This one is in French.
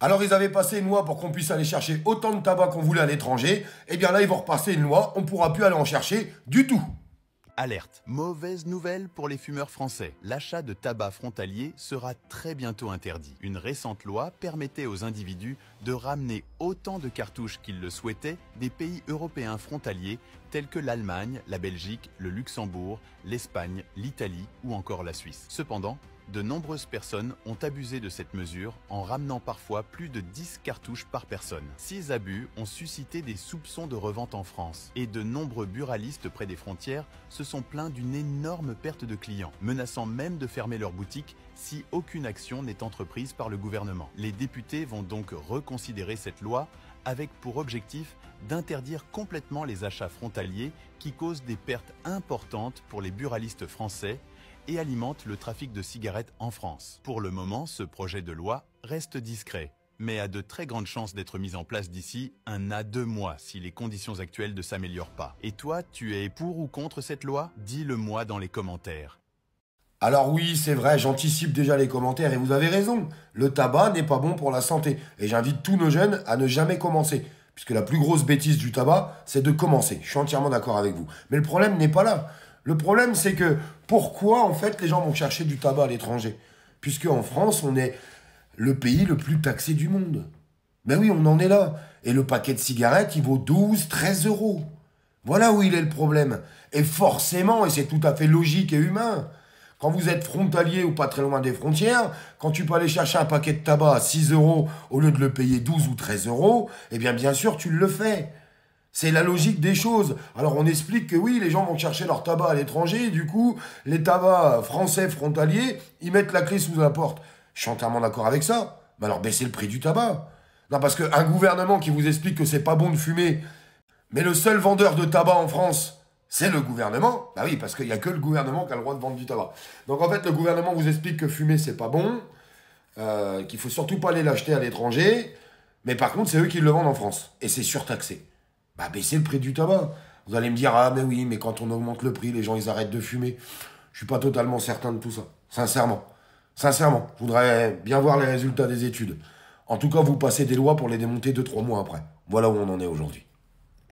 Alors ils avaient passé une loi pour qu'on puisse aller chercher autant de tabac qu'on voulait à l'étranger. Eh bien là, ils vont repasser une loi, on ne pourra plus aller en chercher du tout. Alerte. Mauvaise nouvelle pour les fumeurs français. L'achat de tabac frontalier sera très bientôt interdit. Une récente loi permettait aux individus de ramener autant de cartouches qu'ils le souhaitaient des pays européens frontaliers tels que l'Allemagne, la Belgique, le Luxembourg, l'Espagne, l'Italie ou encore la Suisse. Cependant, de nombreuses personnes ont abusé de cette mesure en ramenant parfois plus de 10 cartouches par personne. Ces abus ont suscité des soupçons de revente en France et de nombreux buralistes près des frontières se sont plaints d'une énorme perte de clients, menaçant même de fermer leurs boutiques si aucune action n'est entreprise par le gouvernement. Les députés vont donc reconsidérer cette loi avec pour objectif d'interdire complètement les achats frontaliers qui causent des pertes importantes pour les buralistes français et alimente le trafic de cigarettes en France. Pour le moment, ce projet de loi reste discret, mais a de très grandes chances d'être mis en place d'ici 1 à 2 mois si les conditions actuelles ne s'améliorent pas. Et toi, tu es pour ou contre cette loi? Dis-le-moi dans les commentaires. Alors oui, c'est vrai, j'anticipe déjà les commentaires et vous avez raison. Le tabac n'est pas bon pour la santé. Et j'invite tous nos jeunes à ne jamais commencer. Puisque la plus grosse bêtise du tabac, c'est de commencer. Je suis entièrement d'accord avec vous. Mais le problème n'est pas là. Le problème, c'est que pourquoi, en fait, les gens vont chercher du tabac à l'étranger? Puisque en France, on est le pays le plus taxé du monde. Ben oui, on en est là. Et le paquet de cigarettes, il vaut 12, 13 euros. Voilà où il est le problème. Et forcément, et c'est tout à fait logique et humain, quand vous êtes frontalier ou pas très loin des frontières, quand tu peux aller chercher un paquet de tabac à 6 euros au lieu de le payer 12 ou 13 euros, eh bien sûr, tu le fais. C'est la logique des choses. Alors on explique que oui, les gens vont chercher leur tabac à l'étranger, et du coup, les tabacs français frontaliers, ils mettent la clé sous la porte. Je suis entièrement d'accord avec ça. Mais alors baissez le prix du tabac. Non, parce qu'un gouvernement qui vous explique que c'est pas bon de fumer, mais le seul vendeur de tabac en France, c'est le gouvernement. Bah oui, parce qu'il n'y a que le gouvernement qui a le droit de vendre du tabac. Donc en fait, le gouvernement vous explique que fumer, c'est pas bon, qu'il faut surtout pas aller l'acheter à l'étranger, mais par contre, c'est eux qui le vendent en France. Et c'est surtaxé. Bah, baissez le prix du tabac. Vous allez me dire, ah, mais oui, mais quand on augmente le prix, les gens, ils arrêtent de fumer. Je suis pas totalement certain de tout ça. Sincèrement. Sincèrement. Je voudrais bien voir les résultats des études. En tout cas, vous passez des lois pour les démonter 2-3 mois après. Voilà où on en est aujourd'hui.